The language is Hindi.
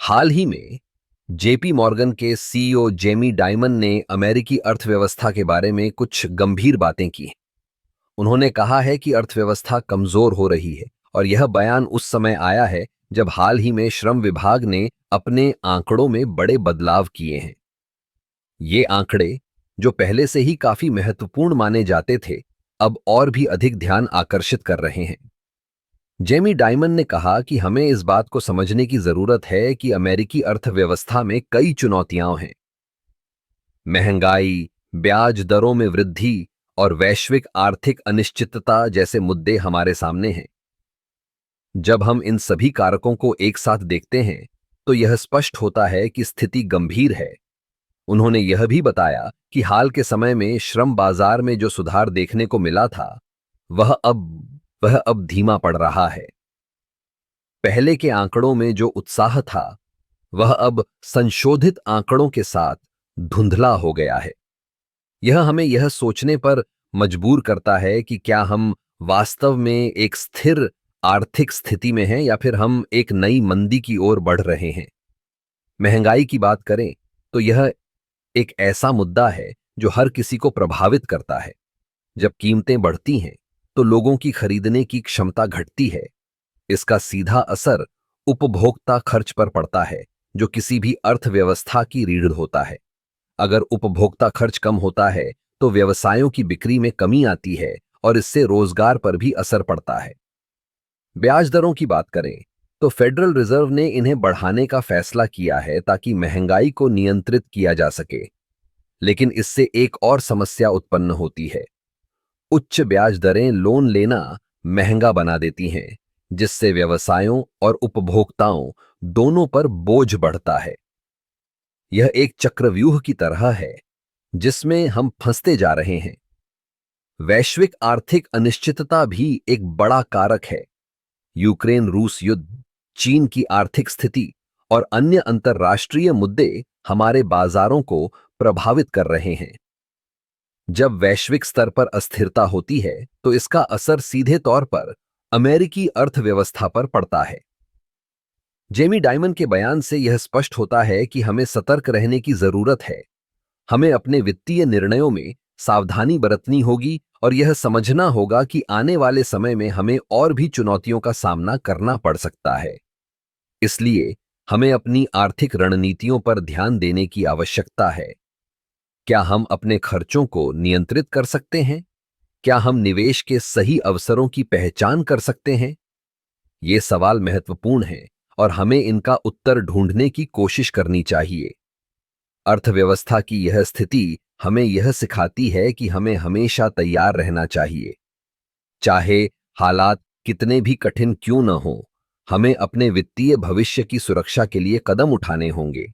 हाल ही में जेपी मॉर्गन के सीईओ जेमी डाइमन ने अमेरिकी अर्थव्यवस्था के बारे में कुछ गंभीर बातें की। उन्होंने कहा है कि अर्थव्यवस्था कमजोर हो रही है और यह बयान उस समय आया है जब हाल ही में श्रम विभाग ने अपने आंकड़ों में बड़े बदलाव किए हैं। ये आंकड़े, जो पहले से ही काफी महत्वपूर्ण माने जाते थे, अब और भी अधिक ध्यान आकर्षित कर रहे हैं। जेमी डाइमन ने कहा कि हमें इस बात को समझने की जरूरत है कि अमेरिकी अर्थव्यवस्था में कई चुनौतियां हैं। महंगाई, ब्याज दरों में वृद्धि और वैश्विक आर्थिक अनिश्चितता जैसे मुद्दे हमारे सामने हैं। जब हम इन सभी कारकों को एक साथ देखते हैं तो यह स्पष्ट होता है कि स्थिति गंभीर है। उन्होंने यह भी बताया कि हाल के समय में श्रम बाजार में जो सुधार देखने को मिला था, वह अब धीमा पड़ रहा है। पहले के आंकड़ों में जो उत्साह था, वह अब संशोधित आंकड़ों के साथ धुंधला हो गया है। यह हमें यह सोचने पर मजबूर करता है कि क्या हम वास्तव में एक स्थिर आर्थिक स्थिति में हैं या फिर हम एक नई मंदी की ओर बढ़ रहे हैं। महंगाई की बात करें तो यह एक ऐसा मुद्दा है जो हर किसी को प्रभावित करता है। जब कीमतें बढ़ती हैं तो लोगों की खरीदने की क्षमता घटती है। इसका सीधा असर उपभोक्ता खर्च पर पड़ता है, जो किसी भी अर्थव्यवस्था की रीढ़ होता है। अगर उपभोक्ता खर्च कम होता है तो व्यवसायों की बिक्री में कमी आती है और इससे रोजगार पर भी असर पड़ता है। ब्याज दरों की बात करें तो फेडरल रिजर्व ने इन्हें बढ़ाने का फैसला किया है ताकि महंगाई को नियंत्रित किया जा सके। लेकिन इससे एक और समस्या उत्पन्न होती है। उच्च ब्याज दरें लोन लेना महंगा बना देती हैं, जिससे व्यवसायों और उपभोक्ताओं दोनों पर बोझ बढ़ता है। यह एक चक्रव्यूह की तरह है जिसमें हम फंसते जा रहे हैं। वैश्विक आर्थिक अनिश्चितता भी एक बड़ा कारक है। यूक्रेन रूस युद्ध, चीन की आर्थिक स्थिति और अन्य अंतर्राष्ट्रीय मुद्दे हमारे बाजारों को प्रभावित कर रहे हैं। जब वैश्विक स्तर पर अस्थिरता होती है तो इसका असर सीधे तौर पर अमेरिकी अर्थव्यवस्था पर पड़ता है। जेमी डाइमन के बयान से यह स्पष्ट होता है कि हमें सतर्क रहने की जरूरत है। हमें अपने वित्तीय निर्णयों में सावधानी बरतनी होगी और यह समझना होगा कि आने वाले समय में हमें और भी चुनौतियों का सामना करना पड़ सकता है। इसलिए हमें अपनी आर्थिक रणनीतियों पर ध्यान देने की आवश्यकता है। क्या हम अपने खर्चों को नियंत्रित कर सकते हैं? क्या हम निवेश के सही अवसरों की पहचान कर सकते हैं? ये सवाल महत्वपूर्ण हैं और हमें इनका उत्तर ढूंढने की कोशिश करनी चाहिए। अर्थव्यवस्था की यह स्थिति हमें यह सिखाती है कि हमें हमेशा तैयार रहना चाहिए। चाहे हालात कितने भी कठिन क्यों न हो, हमें अपने वित्तीय भविष्य की सुरक्षा के लिए कदम उठाने होंगे।